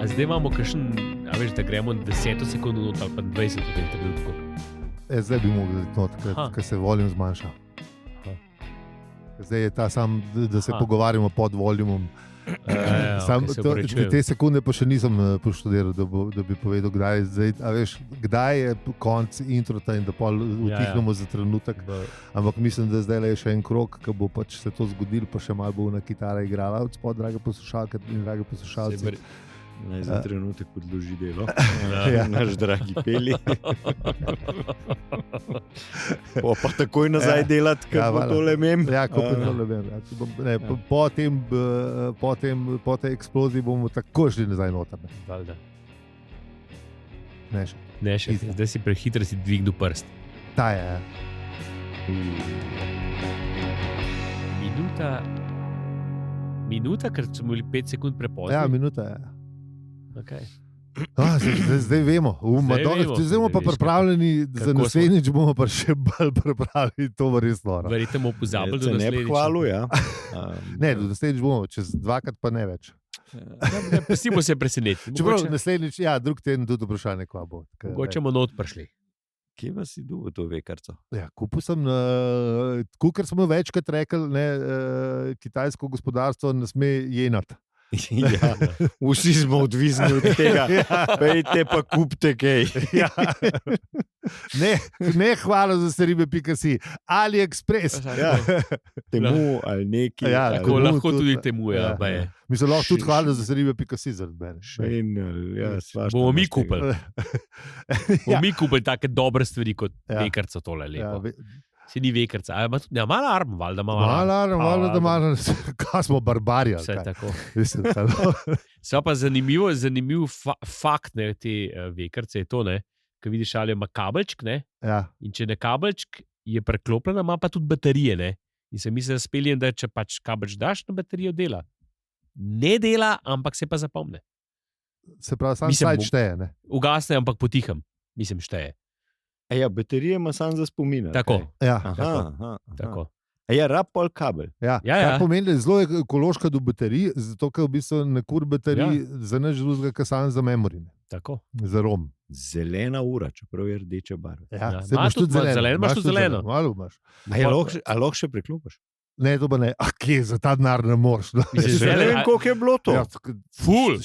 A zdaj imamo kakšen, a veš, da gremo 10 sekund not ali pa 20 v tem trenutku. Zdaj bi mogli not, ker se volum zmanjša. Zdaj je ta sam, da se pogovarjamo pod volumom. Te sekunde pa še nisem poštudiral, da bi povedal, kdaj je konc introta in da pol utihnemo za trenutek. Ampak mislim, da zdaj je še en krog, ki bo pač se to zgodil, pa še malo bo na kitara igrala od spod, drage poslušalke in drage poslušalci. Naj za trenutek odloži delo, naš dragi Peli. Pa takoj nazaj delati, ker bo tole mem. Ja, ko bo tole mem. Po tej eksploziji bomo tako šli nazaj noter. Ne še. Zdaj si prehitro si dvignil prst. Ta je. Minuta, ker smo bili 5 sekund prepozni. Ja, minuta je. Okay. Zdaj vemo. Zdaj bomo pa pripravljeni, za naslednjič bomo pa še bolj pripravljeni, to bo res noro. Verjete, bomo pozabili do naslednjič. Ne pohvalu, ja. Ne, do naslednjič bomo, čez 2krat pa ne več. Pustimo se preseneti. Čeprav naslednjič, drug teden tudi vprašanje, kva bo. Mogoče bomo not prišli. Kje vas si dugo to vekarco? Ja, kupil sem, ker smo večkrat rekli, kitajsko gospodarstvo ne sme jenati. Ja, vsi smo odvisni od tega, pejte pa kupite kaj. Ja. Ne hvala za seribe.si, AliExpress. Ja. Temu ali neki. Ja, tako lahko tudi temu. Ja. Mislim, lahko tudi hvala za seribe.si zaradi mene. Bomo mi kupili. Bomo mi kupili take dobre stvari kot vekarco tole lepo. Si ni vekarca, ja, malo alarm, valjda ima malo alarm. Kaj smo barbarji? Vse tako. So pa zanimiv fakt, ne, te vekarce je to, ne, ko vidiš, ali ima kabelčk, ne, in če ne kabelčk je preklopljena, ima pa tudi baterije, ne, in se mi se speljem, da če pač kabelčk daš na baterijo, dela. Ne dela, ampak se pa zapomne. Se pravi, sam sajt šteje, ne? Ugasne, ampak potihem, mislim, šteje. Ja, baterije ima samo za spomin. Tako. Ja. Tako. Ja, rab pol kabel. Ja. Kar pomeni, da je zelo ekološka do baterij, zato ker v bistvu ne kur baterij za nič drugega, kot samo za memorine. Tako. Za ROM. Zelena ura, čeprav je rdeče barve. Ja, imaš tudi zeleno. Imaš tudi zeleno. Malo imaš. A lahko še priklopiš? Ne, to pa ne. A kje, za ta denar ne moreš. No. Ne vem, koliko je bilo to. Ja, Ful!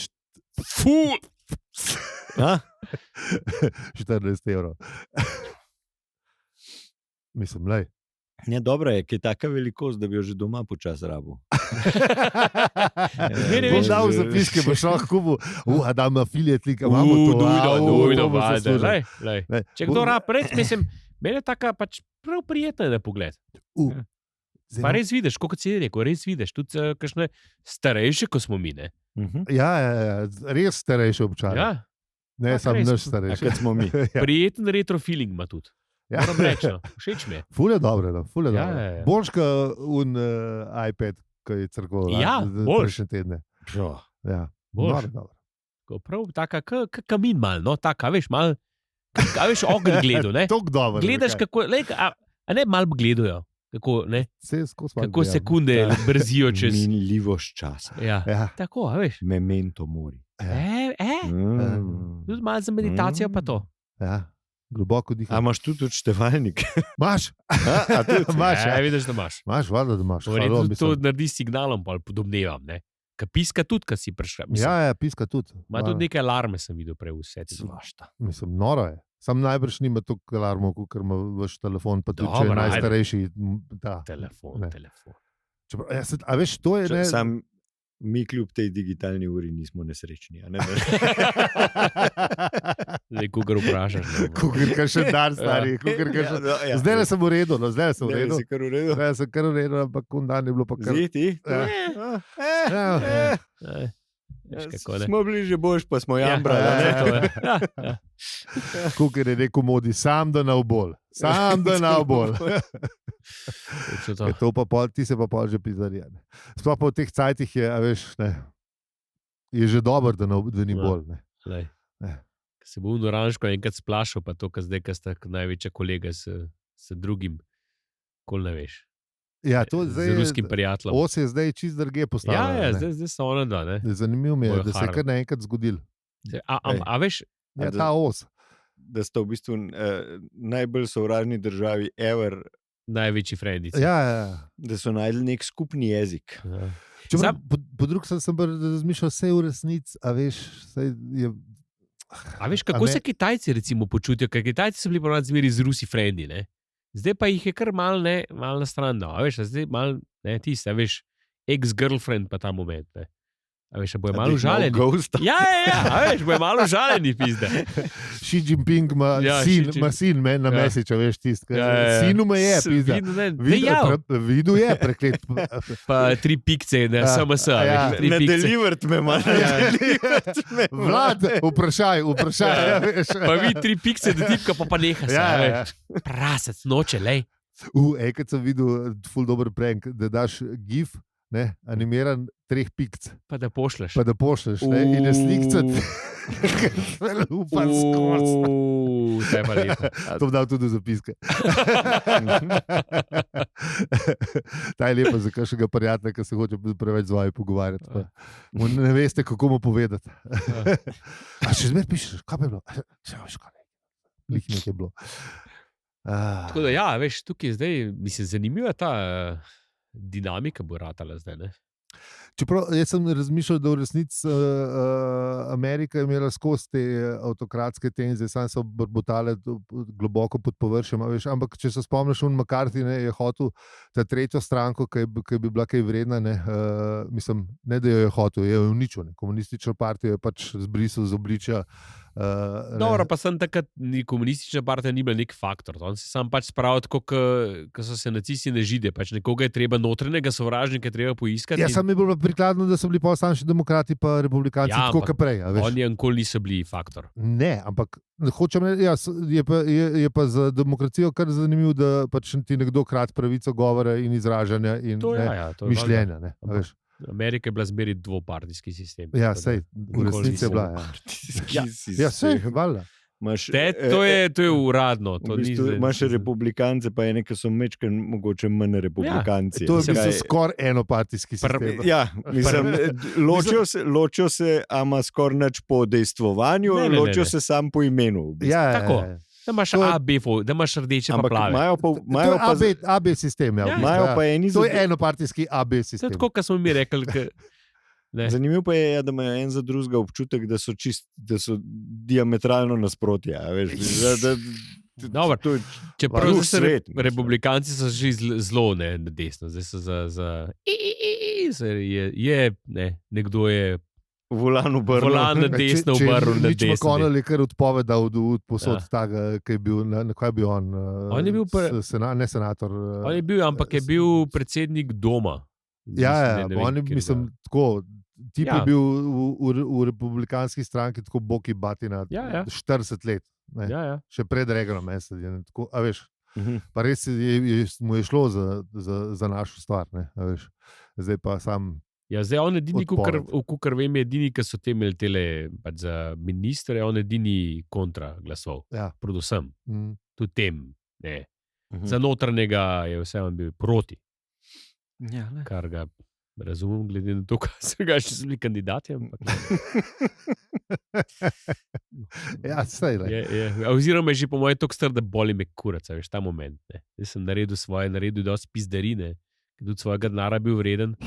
14 €. Mislim, lej. Ne, dobro je, ki je taka velikost, da bi jo že doma počas rabil. Boš dal zapiske, boš lahko kupil, da ima afiliate link, imamo to. Če kdo rab, mislim, meni je taka pač prav prijetna na pogled. Pa res vidiš, kot si rekel, res vidiš, tudi kakšne starejše, ko smo mi, ne? Ja, res starejše občane. Ja. Ne, sam naš starejši. Kot smo mi. Prijeten retro feeling ima tudi. Moram reči, všeč mi je. Ful je dobro, ful je dobro. Ja. Boljš kot iPad, ki je crkval prejšnje tedne. Ja, boljš. Dobro. Prav taka, kamin mal, no, taka, veš, mal, veš, ogen gledal, ne? Tok dobro. Gledaš, kako, a ne mal gledajo, kako, ne? Kako sekunde brzijo čez... Minljivost časa. Ja, tako, veš. Memento mori. Tudi malo za meditacijo pa to. Ja. Globoko dihanje. A imaš tudi odštevalnik? Imaš. Vidiš, da imaš. Imaš, valjda, da imaš. To naredi signalom, pa podobnevam, ne? Ka piska tudi, ko si prišel. Ja, piska tudi. Ima tudi neke alarme, sem videl prej vse. Svašta. Mislim, noro je. Sam najbrž nima toliko alarmov, ker ima vaš telefon, pa tudi, če je najstarejši. Telefon. A veš, to je... Sam mi kljub tej digitalni uri nismo nesrečni. Zdaj, kogar vprašaš. Kogar še dan stari. Zdaj sem v redu. Zdaj sem kar v redu, ampak dan je bilo pa kar... Ziti? Smo bili že boljš, pa smo jambrali. Kogar je rekel modi, sam da na obol. To pa pol, ti se pa pol že pizarija. Sploh pa v teh cajtih je, a veš, ne, je že dobro, da ni bolj. Se bo Oranžko enkrat splašal, pa to, zdaj, ko sta največja kolega s drugim, kol ne veš. Ja, to zdaj, z ruskim prijateljem. Os je zdaj čist drugje postavljeno. Ja, zdaj so ona dva. Zanimivo mi je, da se je kar naenkrat zgodil. A veš? Ja, ta os. Da sta v bistvu najbolj sovražni državi ever. Največji frendici. Ja. Da so najdli nek skupni jezik. Ja. Po drugi strani sem razmišljal, vse je v resnici, a veš, je... A veš, kako se Kitajci recimo počutijo, ker Kitajci so bili po nas zmeri z Rusi frendi, ne? Zdaj pa jih je kar malo na stran, no, a veš, zdaj malo, ne, tiste, a veš, ex-girlfriend pa ta moment, ne. A veš, bojo malo užaljeni. Ja, a veš, bojo malo užaljeni, pizde. Xi Jinping ima sin, meni na mesič, a veš, tist. Sinu me je, pizde. Videl je, preklet. Pa 3 pikce, ne, SMS, a veš, 3 pikce. Ne delivert me malo. Vlad, vprašaj, ja, veš. Pa vi 3 pikce, da tipka pa neha se, a veš. Prasec, noče, lej. Enkrat sem videl ful dober prank, da daš gif, ne, animiran 3 pikc. Pa da pošleš. Ne, in je slikca. Upam skozi. To je pa lepo. To bom dal tudi v zapiske. Ta je lepa za kakšnega prijatelja, ki se hoče preveč z vami pogovarjati. Ne veste, kako mu povedati. A še zmer pišeš, kaj bi bilo? Lih nekaj bilo. Tako da ja, veš, tukaj zdaj, mislim, zanimiva ta dinamika bo ratala zdaj, ne? Čeprav jaz sem razmišljal, da v resnici Amerika je imela skozi te avtokratske tenzije, sami so brbotale globoko pod površjem, ampak če se spomniš, McCarthy je hotel ta tretjo stranko, ki bi bila kaj vredna, mislim, ne da jo je hotel, je jo uničil, komunistično partijo je pač zbrisal z obličja. Dobro, pa sem takrat, komunistična partija ni bila nek faktor, on se sam pač spravil tako, ko so se nacisti na Žide, pač nekoga je treba notranjega sovražnika treba poiskati. Ja, sam je bilo prikladno, da so bili pa ostanjši demokrati pa republikanci, tako kot prej. Oni nikoli niso bili faktor. Ne, ampak hočem, je pa za demokracijo kar zanimivo, da pač ti nekdo krat pravico govora in izražanja in mišljenja. Ne, veš. Amerika je bila zmeri dvopartijski sistem. Ja, sej, v resnici je bila. Ja, sej, hvala. To je uradno. Imaš republikance, pa ene, ki so mečken mogoče manj republikanci. To je bil skoraj enopartijski sistem. Ja, mislim, ločijo se, ama skoraj nič po dejstvovanju, ločijo se sam po imenu. Ja, tako. Da imaš da imaš rdeče pa plave. To je AB sistem. To je enopartijski AB sistem. To je tako, kot smo mi rekli. Zanimivo pa je, da imajo en za drugega občutek, da so diametralno nasprotje. Čeprav republikanci so že zelo na desno, zdaj so za nekdo je volan na desno obrnil na desno. Če McConnell je kar odpovedal od posod tega, kaj je bil, kaj je bil on? On je bil ne senator. On je bil, ampak je bil predsednik doma. Ja, on je, mislim, tako, tip je bil v republikanski stranki tako boki batina 40 let. Še pred Reaganom. A veš, pa res mu je šlo za našo stvar. Zdaj pa sam... Ja, zdaj on edini, kukar vem, je edini, ki so te imeli tele pač za ministre, on edini kontra glasov. Ja. Predvsem. Tudi tem. Ne. Za notranjega je vse on bil proti. Ja, kar ga razumem, glede na to, kaj so ga še bili kandidati. Ja, sej. Oziroma je že po moje toliko star, da boli me kurac, veš, ta moment. Ne. Jaz sem naredil dosti pizdarine, tudi svojega denara bil vreden.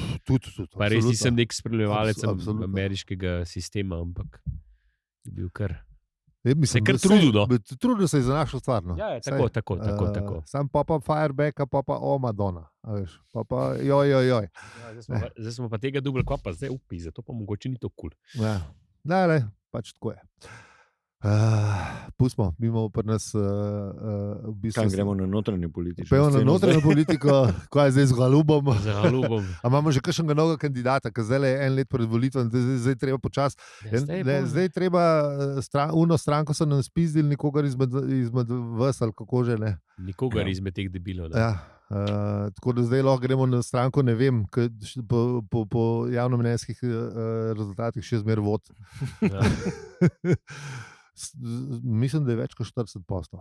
Pa res nisem nek spremljevalec ameriškega sistema, ampak je bil kar... Se je kar trudil. Trudil se je za našo stvar. No. Ja, tako. Sam pa Fireback, pa Madonna. Joj. Ja, zdaj smo pa tega dubla, kva pa zdaj upi, zato pa mogoče ni to kul. Ja, ne, pač tako je. Pustimo, mi imamo pri nas v bistvu... Kaj gremo na notranjo politiko? Pejmo na notranjo politiko, kaj je zdaj z Galubom. A imamo že kakšnega novega kandidata, ki zdaj je en let pred volitvami, zdaj treba počas. Zdaj treba, uno stranko so nam spizdili nikogar izmed vas, ali kako že ne. Nikogar izmed teh debilov. Ja. Tako da zdaj lahko gremo na stranko, ne vem, po javnomnenjskih rezultatih še zmer vod. Ja. Mislim, da je več kot 40%.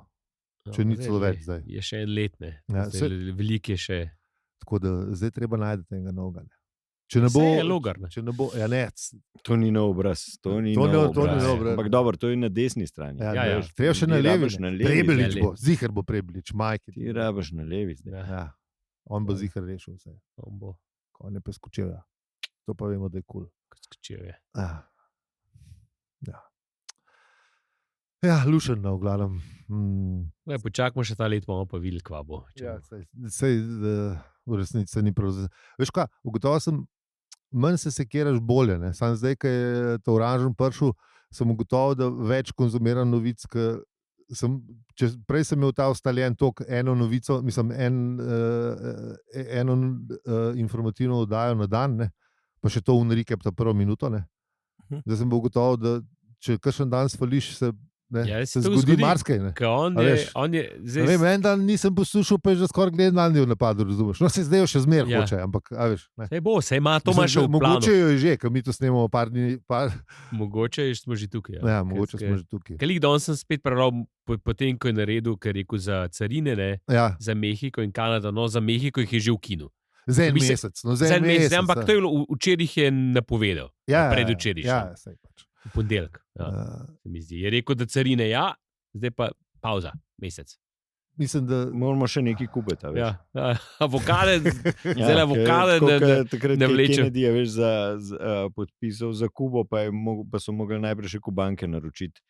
Če ni celo več zdaj. Je še en let, ne. Ja, veliko je še. Tako da zdaj treba najti enega novega. Če ne bo, če ne bo, to ni nov obraz, to ni nov obraz. Ampak dobro, to je na desni strani. Treba še na levi. Prebilič bo, ziher bo Prebilič, Majke. Ti rabaš na levi zdaj. Ja. On bo ziher rešil vse. On bo. On je pa skočil. To pa vemo, da je kul. Skočil je. Ja, lušeno, v glavnem. Počakamo še ta let, bomo pa videli, kva bo. Sej v resnici ni prav. Veš kaj, ugotovil sem, manj se sekiraš bolje. Sam zdaj, ko je to oranžen prišel, sem ugotovil, da več konzumiram novic, prej sem imel ta ustaljen tok, eno novico, mislim, eno informativno oddajo na dan, ne? Pa še to recap ta prvo minuto. Ne? Zdaj sem ugotovil, da če kakšen dan svališ, se zgodi marsikaj. En dan nisem poslušal, pa je že skoraj gledal v napadu, razumeš? No, se zdaj še zmer hoče, ampak, a veš. Sej ima, to ima še v planu. Mogoče je že, ko mi to snemamo par dni. Mogoče smo že tukaj. Ja, mogoče smo že tukaj. Ker danes sem spet prebral, potem, ko je naredil, ker je rekel za carine, za Mehiko in Kanado, no, za Mehiko jih je že v kinu. Za en mesec. Ampak to je včeraj je napovedal. Predvčeraj. Ja, sej pač. V ponedeljek, se mi zdi. Je rekel, da carine zdaj pa pauza, mesec. Mislim, da moramo še nekaj kubeta. Avokade, zdaj avokade, ne vleče. Kennedy je veš podpisal za Kubo, pa so mogli najprej še Kubanke naročiti.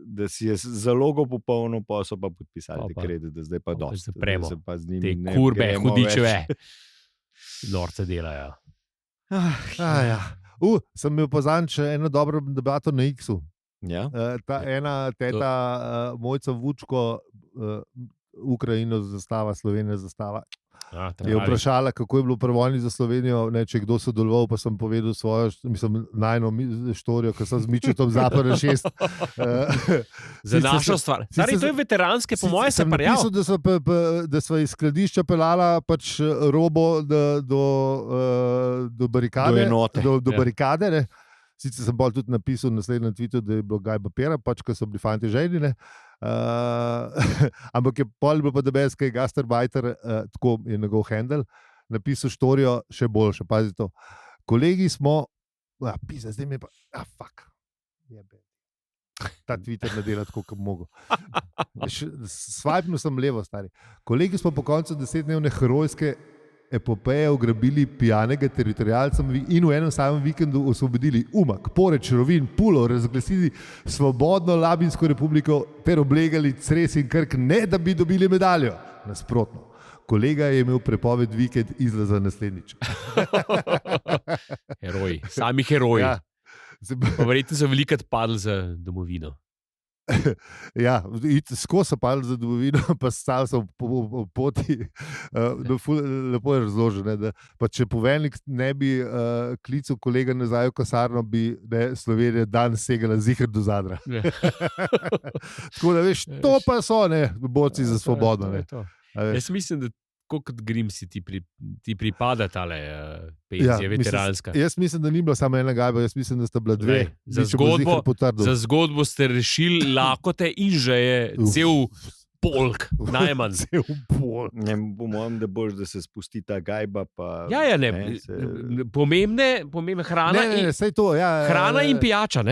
Da si je zalogo popolno, pa so pa podpisali te kredite, da zdaj pa dosti. Zapremo, te kurbe, hudičeve. Norce delajo. Sem imel poznan še eno dobro debato na X-u. Ja? Ta ena teta Mojca Vučko, Ukrajino zastava, Slovenija zastava, je vprašala, kako je bilo pri vojni za Slovenijo, če je kdo sodeloval, pa sem povedal svojo, najno štorijo, ko sem z Mičetom Zapora 6. Za našo stvar. Stari, to je veteranske, po moje se parjal. Sem napisal, da sva iz skladišča pelala pač robo do barikade. Do barikade, ne. Sicer sem bolj tudi napisal na naslednjem tweetu, da je bilo gajbapira, pač, ko so bili fanti željni. Ampak je pol bilo pa debes, kaj je Gastarbajter, tako je njegov handel, napisal štorijo še boljše. Pazi to. Kolegi smo, pisa, zdaj mi je pa, fuck. Ta Twitter ne dela tako, kot bi mogel. Svajpnil sem levo, stari. Kolegi smo po koncu 10-dnevne herojske epopeje ugrabili pijanega teritorialca in v enem samem vikendu osvobodili Umag, Poreč, Rovin, Pulo, razglasili svobodno Labinsko republiko ter oblegali Cres in Krk, ne da bi dobili medaljo. Nasprotno. Kolega je imel prepoved vikend izlaza naslednjič. Heroji, sami heroji. Ja. Verjetno so velikrat padli za domovino. Ja, skozi so padli za domovino, pa stali so v poti. Lepo je razloženo, da pa če poveljnik ne bi klical kolega nazaj v kasarno, bi Slovenija dan segala ziher do Zadra. Tako da veš, to pa so borci za svobodo. Jaz mislim, da kot Grimsi ti pripada tale penzija veteranska. Jaz mislim, da ni bila samo ena gajba, jaz mislim, da sta bila dve. Za zgodbo ste rešili lakote in že je cel polk, najmanj. Cel polk. Po mojem, da boš, da se spusti ta gajba. Pomembne hrana, hrana in pijača.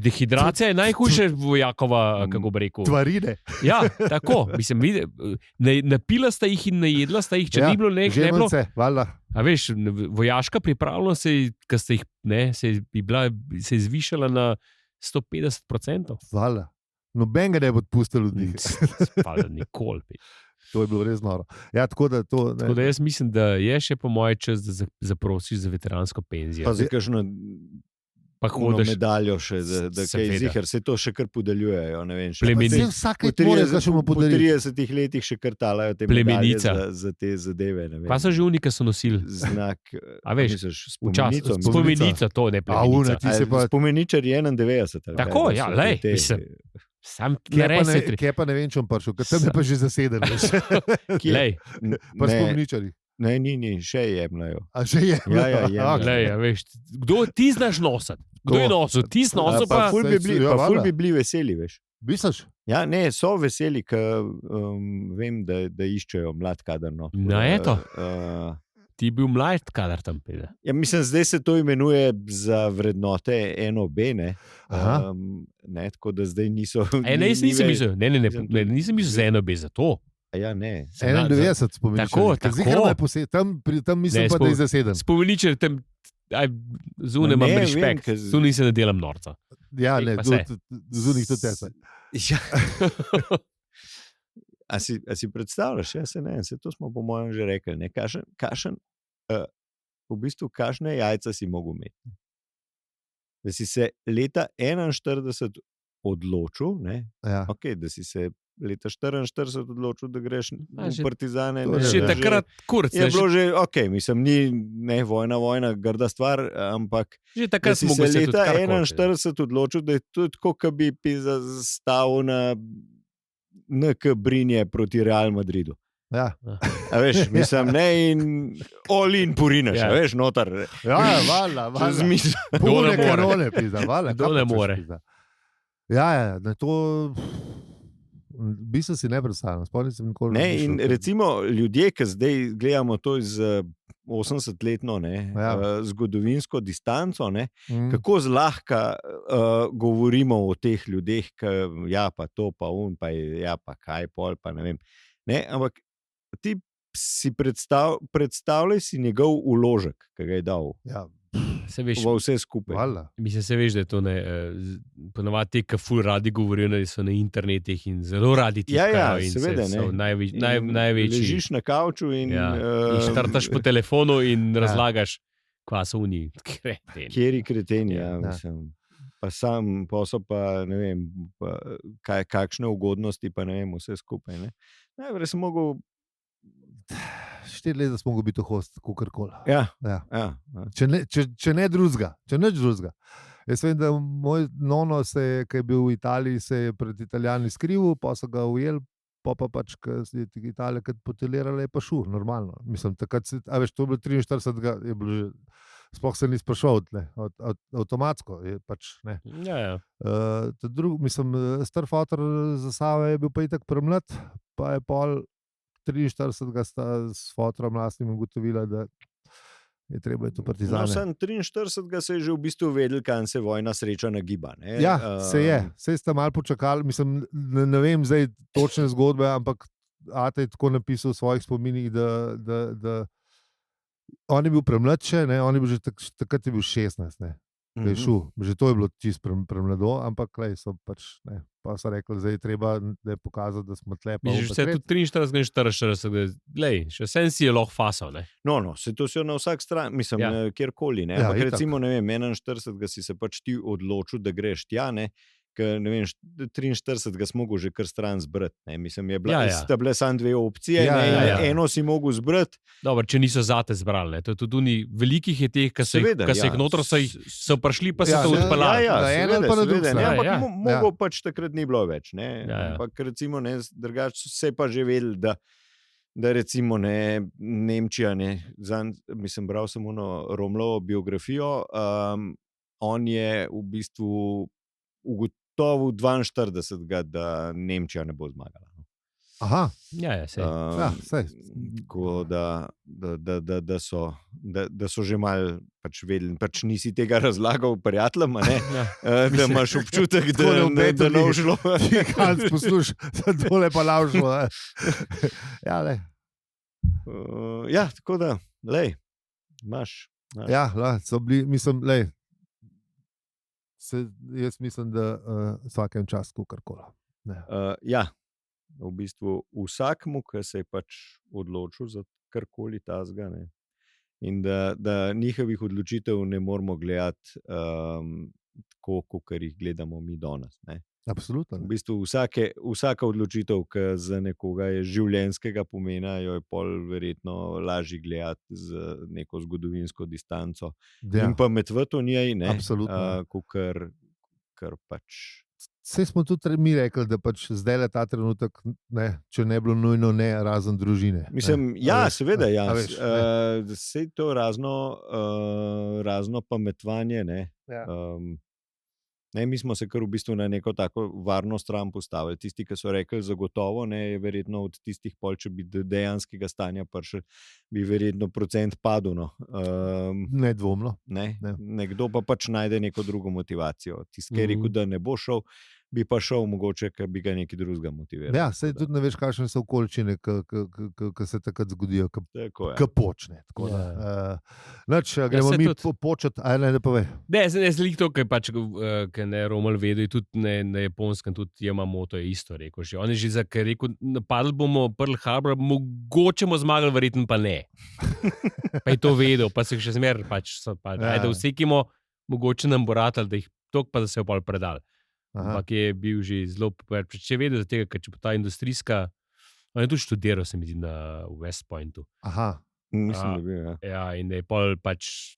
Dehidracija je najhujše vojakova, kako bi rekel. Tvarine. Ja, tako. Mislim, napila sta jih in najedla sta jih, če ni bilo nekaj. Žemelce, valjda. A veš, vojaška pripravljenost se je zvišala na 150%. Valjda. Noben ga ne bo odpustil od njih. Spada nikoli. To je bilo res noro. Ja, tako da jaz mislim, da je še po moje čas, da zaprosiš za veteransko penzijo. Pa za kakšno medaljo še, da kaj ziher, se to še kar podeljujejo. Vsake tvore začnemo podeliti. Po 30 letih še kar talajo te medalje za te zadeve. Pa so že unika so nosili. Znak, a veš, spomenico. Spomenica, to ne plemenica. Spomeničar je 91. Tako, ja, lej, mislim. Sam kje pa ne vem, če bom prišel, ker tam je pa že zaseden. Lej. Pa spomničari. Ne, ni, še jemljajo. A še jemljajo? Ja. Lej, veš, kdo ti znaš nositi? Kdo je nosil? Ti si nosil pa... Ful bi bili veseli, veš. Misliš? Ja, ne, so veseli, ker vem, da iščejo mlad kader. No, eto. Ti je bil mlad kader tam pede. Ja, mislim, zdaj se to imenuje za vrednote NOB, ne, tako da zdaj niso. Nisem mislil, nisem mislil za NOB za to. Ja, ne. 91 spomeniš. Tam mislim pa, da je zaseden. Spomeniče, tam zunaj imam respekt, zunaj se ne delam norca. Ja, ne, zunaj to tese. Ja. A si predstavljaš, to smo po mojem že rekli, ne, v bistvu kakšne jajca si mogel imeti. Da si se leta 41 odločil, ne, okay, da si se leta 44 odločil, da greš v Partizane. Že takrat kurc. Je bilo že, mislim, ni vojna, grda stvar, ampak že takrat si se leta 41 odločil, da je to tako, kot bi zastavil na NK Brinje proti Real Madridu. Ja. A veš, mislim, ne, in Olin Purinaš, veš, notar. Ja, valjda. Pune kanone, pizda, valjda. To ne more. Ja, to v bistvu si ne predstavljam, spomnim se nikoli. Ne, in recimo ljudje, ki zdaj gledamo to iz 80-letno zgodovinsko distanco, kako zlahka govorimo o teh ljudeh, pa to, pa on, pa kaj, pol, pa ne vem. Ne, ampak ti si predstavljaj si njegov vložek, ki ga je dal. Ja. Se veš, vse skupaj. Mislim, se veš, da je to ponovadi te, ki ful radi govorijo, da so na internetih in zelo radi ti kajo. Seveda, največji. Ležiš na kavču in štartaš po telefonu in razlagaš, kva so oni kreteni. Kjeri kreteni, mislim. Pa sam posel, pa ne vem, kakšne ugodnosti, pa ne vem, vse skupaj. Najprej sem mogel 4 leta smo mogli biti host, kukorkoli. Ja. Če ne drugega. Jaz vem, da moj nono, ki je bil v Italiji, se je pred Italijani skrivil, pa so ga ujeli, pa pač, ko je Italija potelirala, je pa šel, normalno. Mislim, takrat to je bilo 43, je bilo že, sploh se ni sprašal, avtomatsko je pač, ne. Ja. Mislim, star fotor za Save je bil pa itak premlad, pa je pol 43 sta s fotorom lastnim ugotovila, da je treba to Partizane. No, sem 43 se je že v bistvu vedel, kam se vojna sreča nagiba. Ne? Ja, se je. Sej ste malo počakali, mislim, ne vem zdaj točne zgodbe, ampak Ata je tako napisal v svojih spominih, da on je bil premlad še, on je bil že takrat je bil 16, ne. Je šel, že to je bilo čisto premlado, ampak so pač, ne, pa so rekli, zdaj je treba pokazati, da smo tle. Že vse tudi 43, 44, glej, še vsem si je lahko fasal, ne? No, se to si na vsak stran, mislim, kjerkoli, ne, ampak recimo, ne vem, 41 si se pač ti odločil, da greš tja, ne, ker, ne vem, 43 smo mogli že kar stran zbrati, ne, mislim, sta bile samo dve opcije, eno si mogel zbrati. Dobro, če niso zate zbrali, ne, to je tudi velikih je teh, ki se jih notro so prišli, pa se to odpeljali. Ampak mogo pač takrat ni bilo več, ne, ampak recimo, ne, drugače se je pa že vedel, da recimo, ne, Nemčija, ne, mislim, bral sem Romlovo biografijo, on je v bistvu ugotovil 42, da Nemčija ne bo zmagala. Aha. Sej. Tako da so že malo pač vedeli, pač nisi tega razlagal prijateljem, da imaš občutek, da ne bo šlo. Kaj poslušaj, da tole pa laušlo. Ja, tako da, lej, imaš. Ja, so bili, mislim, lej, jaz mislim, da vsakem času karkoli. Ja, v bistvu vsakmu, ki se je pač odločil za karkoli tazga, ne, in da njihovih odločitev ne moramo gledati tako, kot jih gledamo mi danes. Absolutno. V bistvu vsaka odločitev, ki za nekoga je življenjskega pomena, jo je pol verjetno lažje gledati z neko zgodovinsko distanco. In pa med v to njej, ne, kar pač. Vse smo tudi mi rekli, da pač zdaj le ta trenutek, ne, če ne bilo nujno, ne, razen družine. Mislim, seveda, vse to razno pametvanje, ne. Ne, mi smo se kar v bistvu na neko tako varno stran postavili. Tisti, ki so rekli zagotovo, ne, je verjetno od tistih pol, če bi dejanskega stanja prišel, bi verjetno procent padel. No. Nedvomno. Ne. Nekdo pa pač najde neko drugo motivacijo. Tisti, ki je rekel, da ne bo šel, bi pa šel mogoče, ker bi ga nekaj drugega motiviral. Ja, sej tudi ne veš, kakšne so okoliščine, ki se takrat zgodijo, ki počne. Gremo mi početi, ali ne pove. Ne, zlik to, ker ne Romelj vedel, tudi na Japonskem, tudi Yamamoto je isto rekel. On je že rekel, napadli bomo Pearl Harbor, mogoče bomo zmagali, verjetno pa ne. Pa je to vedel, pa se še zmer ajde vsekimo, mogoče nam bo ratal, da jih tok pa da se je pol predal. Ampak je bil že zelo, če vedel za tega, ker če pa ta industrijska, on je tudi študiral, se mi zdi, na West Pointu. Mislim, da bi, ja. Ja, in je pol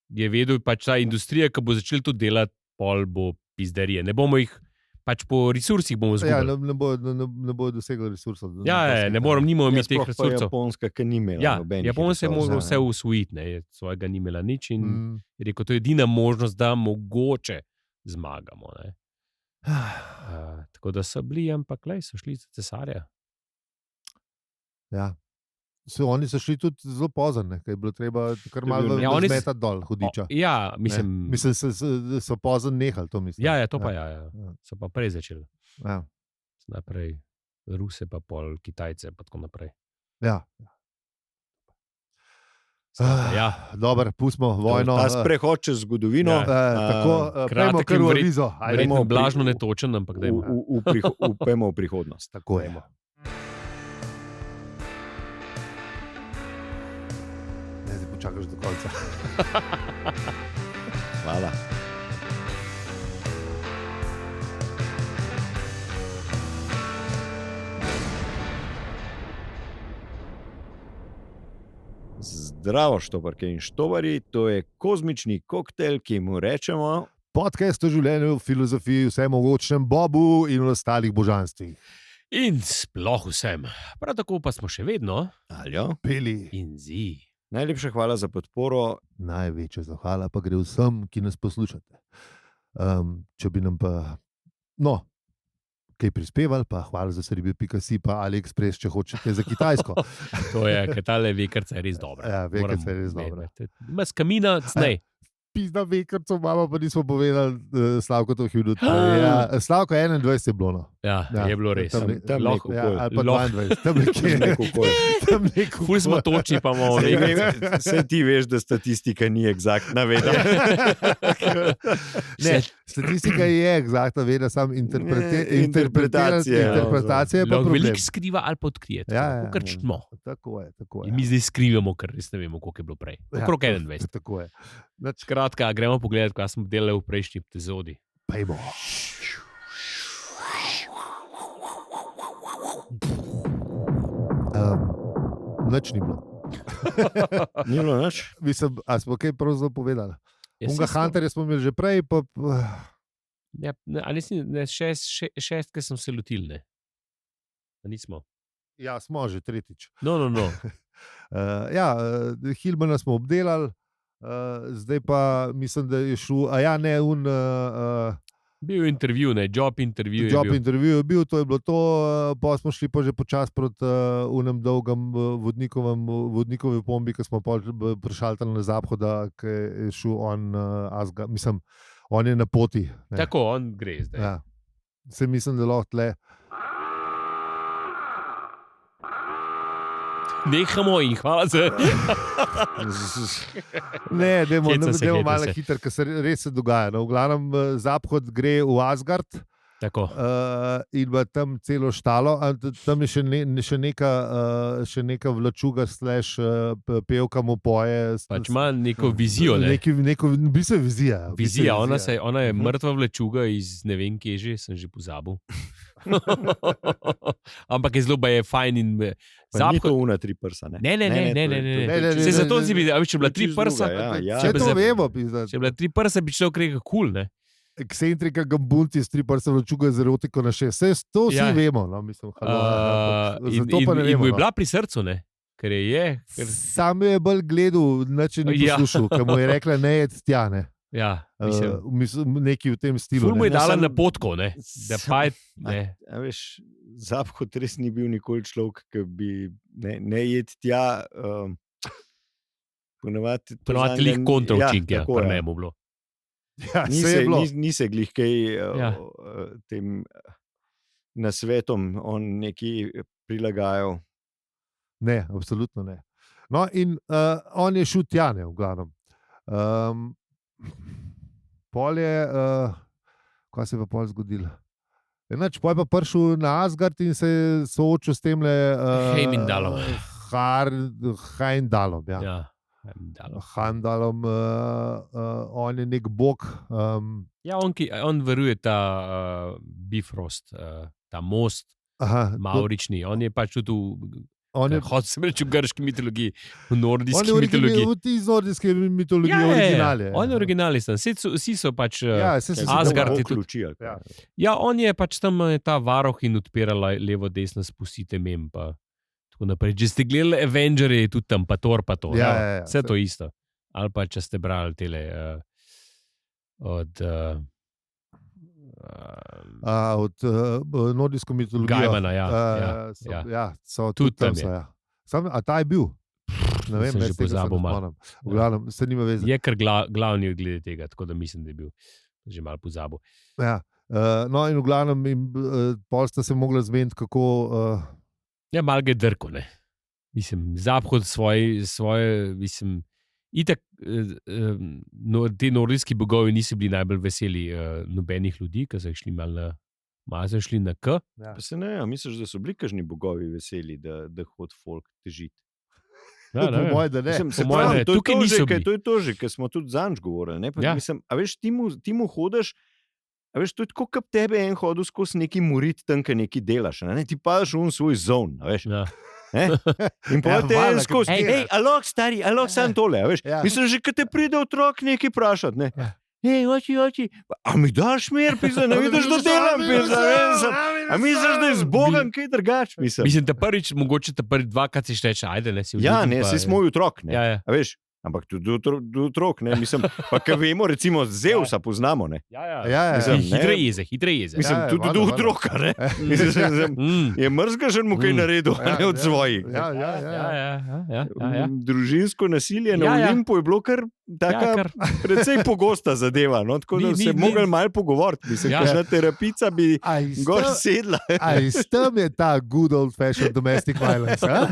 je vedel, ta industrija, ki bo začela to delati, pol bo pizderije. Ne bomo jih, po resursih bomo zgubili. Ja, ne bojo dosegli resursov. Ne moramo, nimamo mi teh resursov. Japonska, ki ni imela nobenih. Japonska je mogla vse usvojiti, svojega ni imela nič in je rekel, to je edina možnost, da mogoče zmagamo. Ne. Tako da so bili, ampak so šli za cesarja. Ja. Oni so šli tudi zelo pozorne, ker je bilo treba kar malo zmetati dol hudiča. Ja, mislim, so pozorno nehali, to mislim. Ja, to pa so pa prej začeli. Ja. Naprej Ruse, pa pol Kitajce, pa tako naprej. Ja. Dobro, pustimo vojno. Ta sprehod čez zgodovino. Prejmo kar v avizo. Verjetno blažno netočen, ampak dajmo. Upemo v prihodnost. Tako je. Ne, zdaj počakaš do konca. Hvala. Zdravo, štoparke in štovari, to je kozmični koktajl, ki mu rečemo podcast o življenju, filozofiji, vsemogočnem Bobu in ostalih božanstvih. In sploh vsem. Prav tako pa smo še vedno Peli in Zi. Najlepša hvala za podporo. Največja zahvala pa gre vsem, ki nas poslušate. Če bi nam pa kaj prispevali, pa hvala za Srbijo.si, pa AliExpress, če hočete za Kitajsko. To je, ker tale vekarca je res dobra. Ja, vekarca je res dobra. Ima skamina, cnej. Pizda vekarco, mama pa nismo povedali, Slavko to hudut. Slavko 21 je bilo, no. Ja, je bilo res. Tam lahko kol. Ali pa 22, tam nekje. Tam neko ful smo točni, pa malo Vse ti veš, da statistika ni egzaktna veda. Ne, statistika je egzaktna veda, sam interpretacija je pa problem. Veliko skriva ali pa odkrije. Tako je. In mi zdaj skrivamo, ker res ne vemo, koliko je bilo prej. Okrog 21. Tako je. Skratka, gremo pogledati, kaj smo delali v prejšnji epizodi. Pejmo. Nič ni bilo. Ni bilo nič? Mislim, a smo kaj pravzaprav povedali? Unga Hunterja smo imeli že prej, pa... Ja, šestke sem se lotil, ne? Nismo. Ja, smo že tretjič. No. Hilmana smo obdelali, zdaj pa mislim, da je šel... Bil je intervju, job intervju je bil, to je bilo to, pa smo šli pa že počas proti unem dolgem vodnikovi pombi, ki smo prišaltali na Zahoda, ki je šel on, on je na poti. Ne. Tako, on gre zdaj. Ja. Se mislim, da lahko tle. Nehamo in hvala za... Ne, dajmo malo hitro, ker se res dogaja. No, v glavnem Zahod gre v Asgard in ima tam celo štalo, tam je še neka vlačuga / pevka mu poje. Pač ima neko vizijo. V bistvu je vizija. Vizija, ona je mrtva vlačuga iz ne vem kje že, sem že pozabil. Ampak je zelo fajn in ni to una 3 prsa, ne? Ne. Se zato si bi, če bila 3 prsa, če to vemo, če bila 3 prsa, bi človek rekel kul, ne? Ekscentrika Gambunti s 3 prsa vlačuga z erotiko na 6. To vsi vemo, no, mislim. Zato pa ne vemo. In mu je bila pri srcu, ne? Ker je. Sam je bolj gledal, način poslušal, ker mu je rekla, ne jed tja, ne. Ja, nekaj v tem stilu. Ful mu je dala napotkov, ne? Da pa je... Zapad res ni bil nikoli človek, ki bi ne jed tja. Ponovati lih kontravčink, pa ne mu bilo. Ja, ni se glih kaj tem nasvetom on neki prilagajal. Ne, absolutno ne. No, in on je šel tja, ne, v glavnem. Pol je, kaj se je pa pol zgodilo? Enač, pol je pa prišel na Asgard in se je soočil s temle Heimdallom. Heimdallom, ja. Ja. Heimdallom, on je nek bog. Ja, on veruje ta Bifrost, ta most, maurični. On je pač tudi hotel sem reči v grški mitologiji, v nordijski mitologiji. Iz nordijske mitologije originale. On je originali sem. Vsi so pač Asgard je tudi. Ja, on je pač tam ta varoh in odpiral levo, desno, spustite mem pa tako naprej. Če ste gledali Avengerje, je tudi tam pa Thor pa to. Vse to isto. Ali pa če ste brali tele od nordijsko mitologijo. Gaimana, so tudi tam. A ta je bil? Ne vem, že pozabil malo. V glavnem, se nima veze. Je kar glavni glede tega, tako da mislim, da je bil že malo pozabil. Ja, no in v glavnem, pol sta se mogla zmeniti, kako... Ja, malo ga je drko, ne. Mislim, Zapad svoje, mislim... Itak, ti nordijski bogovi niso bili najbolj veseli nobenih ljudi, ki so šli malo šli na K. Ja. Pa se ne, misliš, da so bili kakšni bogovi veseli, da hod folk težiti? Ja, po moje, da ne. Tukaj niso bili. To je to že, ker smo tudi zanj govorili. Ne? Pa, mislim, a veš, ti mu hodaš, a veš, to je tako, kot tebe en hodil skozi neki morit, tam, kaj neki delaš. Ne? Ti padaš v svoj zon, a veš. Ja. In potem je skozi. Hej, alok stari, alok sam tole, veš. Mislim, že kad te pride otrok nekaj prašati, ne. Hej, oči, a mi daš mir, pisa, ne vidiš, da delam, pisa, a misliš, da je z Bogom kaj drugač, pisa. Mislim, da prvič, mogoče ta prvi dva, kad si šteče, ajde, ne si v ja, ne, si moj otrok, ne, a veš. Ampak tudi otrok, ne, mislim, pa kaj vemo, recimo Zeusa poznamo, ne. Ja. Hitre jeze. Mislim, tudi do otroka, ne. Mislim, je mrzgažen mu kaj naredil, ne od svojih. Ja. Družinsko nasilje na Olimpu je bilo kar taka precej pogosta zadeva, no, tako da se mogli malo pogovoriti. Mislim, kakšna terapica bi gor sedla. A iz tam je ta good old fashioned domestic violence, a?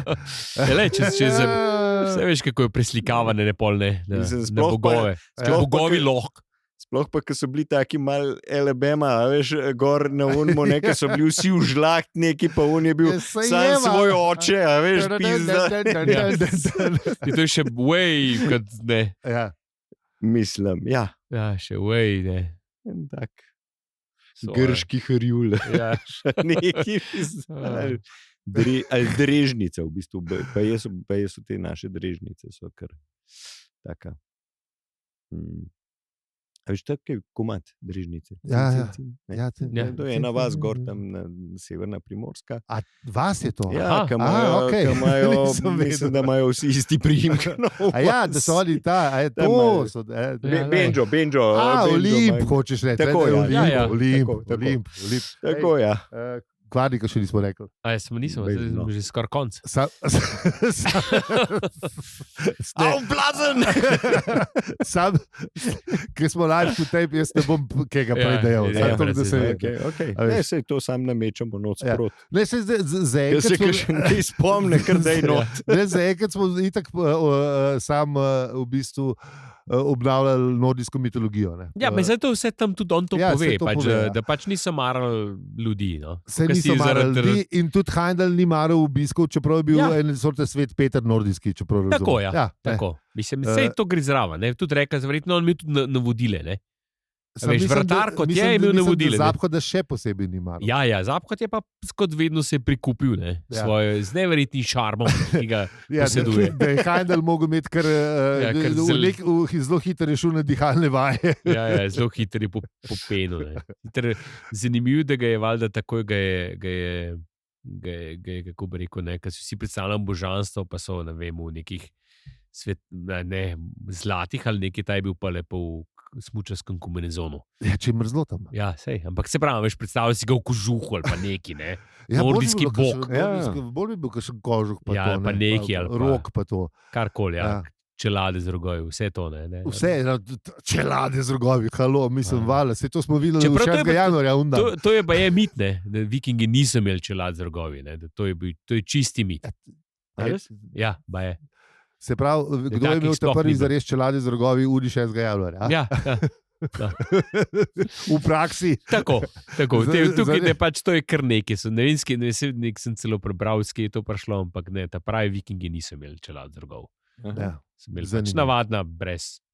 Vse veš, kako je preslikavane nepolne na bogove. Bogovi lahko. Sploh pa, ko so bili taki mal Alabama, veš, gor na unmo, nekaj so bili vsi v žlaht, neki pa on je bil sam svoj oče, a veš, pizda. In to je še way, kot ne. Ja. Mislim, ja. Ja, še way, ne. En tak grški hrjul. Ja. Neki pizda. Ali drežnice v bistvu, pa so te naše drežnice, so kar taka. A veš, tako je komad drežnice. Ja. To je ena vas gor tam na severna Primorska. A vas je to? Ja, mislim, da imajo vsi isti priimek. A ja, da so oni ta, a je to. Benjo. Olimp, hočeš reči. Tako, Olimp. Tako, ja. Kladnika še nismo rekli. A nismo, že skor konc. Blazen! Sam, ker smo live v tebi, jaz ne bom kaj ga predajal. Ne, sej to sam namečamo noc prot. Ne, sej zaenkrat smo... Jaz se še ne spomne, kar daj not. Ne, zaenkrat smo itak sam v bistvu obnavljali nordijsko mitologijo. Ne? Ja, zdaj to vse tam tudi on to pove, da pač niso marali ljudi. No? Se niso marali ljudi in tudi Heimdall ni maral obiskov, čeprav je bil en sorte svet Peter nordijski, čeprav razumem. Tako, tako. Mislim, sej to gre zraven. Tudi rekel, verjetno on imel tudi navodile, ne? Veš, vratar kot je imel navodile. Zapad še posebej ni maral. Ja, Zapad je pa kot vedno se prikupil, ne? Svoje z neverjetnim šarmom, ki ga poseduje. Da je Heimdall mogel imeti kar zelo hitro rešil na dihalne vaje. Ja, zelo hitro je po penu. Zanimivo, da ga je valjda takoj ga je kako bi rekel, ne, ker si vsi predstavljam božanstvo, pa so, ne vem, v nekih zlatih ali nekaj, ta je bil pa lepo smučarskem kombinezonu. Ja, če je mrzlo tam. Ja, sej, ampak se pravi, veš, predstavljaj si ga v kožuhu ali pa neki, ne? Nordijski bok. Bolj bi bil kakšen kožuh, pa ja, to, pa neki, ali pa rok, pa to. Karkoli, ja. Čelade z rogovi, vse to, ne? Vse, čelade z rogovi, halo, mislim, vale, vse to smo videli 6. januarja. To je pa je mit, ne? Da vikingi niso imeli čelade z rogovi, ne? To je čisti mit. Ja, ba je. Se pravi, kdo je imel ta prvi zares čelade z rogovi v 6. januarja? Ja. V praksi. Tako. Tukaj ne pač to je kar nekaj. Ne sem celo prebral, skje je to prišlo, ampak ne, ta pravi vikingi niso imeli čelade z rogovi. Ja. Sem imel pač navadna, brez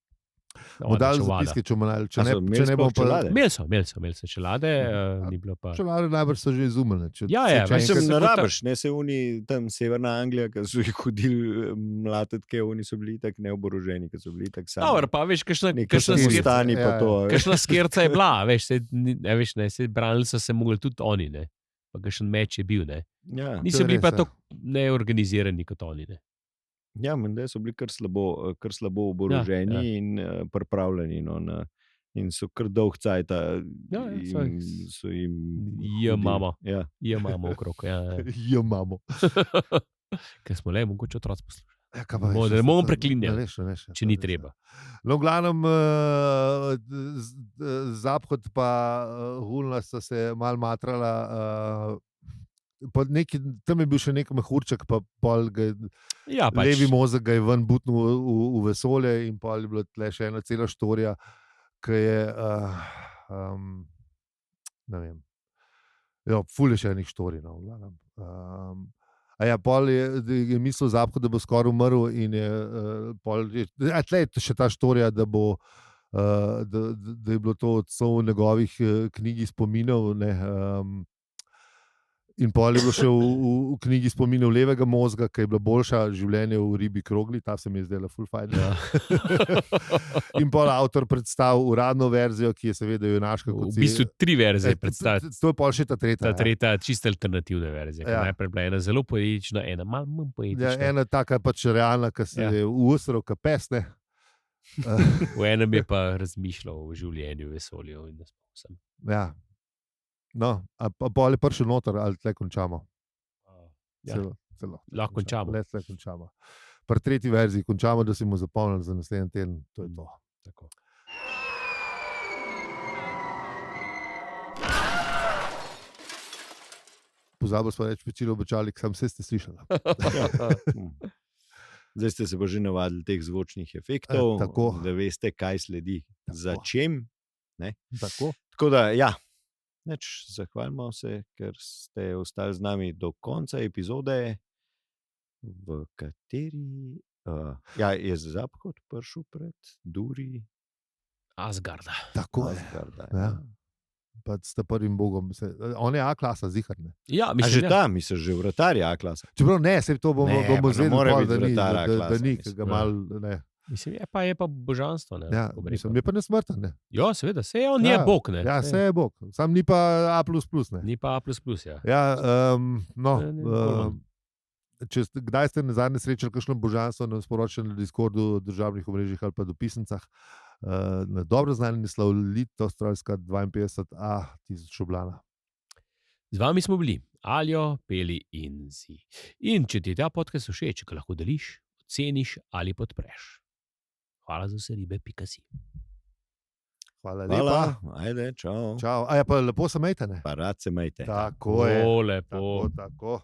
modal zapiske, če ne bo čelade. Imeli so čelade, ni bilo pa... Čelade najbrž so že izumljene. Ja, mislim, ne rabiš, ne se oni tam Severna Anglija, ki so jih hodili mlatitke, oni so bili tak neoboroženi, ki so bili tak sami. Dobro, pa veš, kakšna skerca je bila, veš, se branili so se mogli tudi oni, ne. Pa kakšen meč je bil, ne. Niso bili pa tako neorganizirani kot oni, ne. Ja, menda so bili kar slabo oboroženi in pripravljeni, in so kar dolg cajt. So jim... Imamo okrog. Imamo. Ker smo le mogoče otroci poslušali. Ne bomo preklinjali, če ni treba. No, v glavnem, Zaphod pa Hulna sta se malo matrala. Tam je bil še nek mehurček, pa pol ga levi mozek ga je ven butnil v vesolje in pol je bila tle še ena cela štorija, ki je ne vem, ful je še enih štorij, no, v glavnem. Pol je mislil Zaphod, da bo skoraj umrl in je tle je še ta štorija, da je bilo to v njegovih knjigi spominov, ne, in pol je bilo še v knjigi spominov levega mozga, ki je bila boljša življenje v ribi krogli, ta se mi je zdela ful fajn. Ja. In pol avtor predstavil uradno verzijo, ki je seveda junaška. V bistvu 3 verzije predstaviti. To je pol še ta tretja. Ta tretja, čisto alternativna verzija. Ja. Najprej bila ena zelo poetična, ena malo manj poetična. Ja, ena taka pač realna, ki se je usral, ka pes, ne. V enem je pa razmišljal o življenju, vesolju in da smo. Ja. No, pa ali prišel noter, ali tle končamo? Celo. Lahko končamo. Tle končamo. Pri tretji verziji končamo, da si mu zapomnili za naslednji teden. To je to. Tako. Pozabil smo reči večino običajnih, sam vse ste slišali. Zdaj ste se pa že navadili teh zvočnih efektov, da veste, kaj sledi, za čem. Tako da, ja. Zahvalimo se, ker ste ostali z nami do konca epizode, v kateri je Zaphod prišel pred duri Asgarda. Tako je. Ja. Pa ste prvim bogom. On je A-klasa, zihar, ne? Ja, misliš, že vratar je A-klasa. Čeprav ne, se to bomo zvedeli, da ni, ki ga mal, ne. Mislim, je pa božanstvo. Ne, ja, mislim, je pa nesmrten. Ne? Ja, seveda, on je bog. Ne? Ja, se je bog. Sam ni pa A++. Ne? Ni pa A++, ja. Ja, kdaj ste nazadnje srečali kakšno božanstvo, nam sporočili na Discordu, državnih omrežjih ali pa dopisnicah, na dobro znani naslov Litostrojska 52A 1000 Ljubljana. Z vami smo bili Aljo, Peli in Zi. In če ti je ta podcast všeč, ga lahko deliš, oceniš ali podpreš. Hvala za vse ribe, .si. Hvala lepa. Ajde, čau. Čau. Pa lepo se mejte, ne? Pa rad se mejte. Tako je. Lepo. Tako.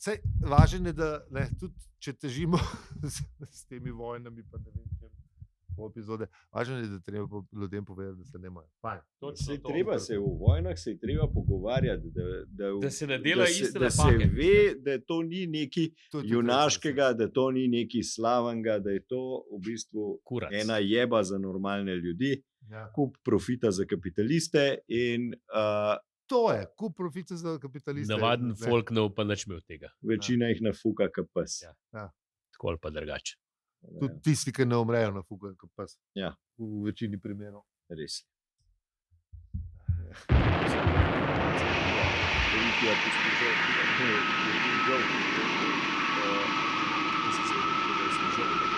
Sej, važno je, da ne, tudi če težimo s temi vojnami, pa ne vem, epizode. Važno je, da treba ljudem povedati, da se nemajo. Treba se v vojnah treba pogovarjati, da se ne dela iste napake. Da se ve, da to ni nekaj junaškega, da to ni nekaj slavnega, da je to v bistvu ena jeba za normalne ljudi, kup profita za kapitaliste in to je, kup profita za kapitaliste. Navaden folk ne pa nič imel tega. Večina jih nafuka kot pes. Tako ali pa drugače. Tudi tisti, ki ne umrejo na fuga, kot pes. Ja. V večini primerov. Res. Ja.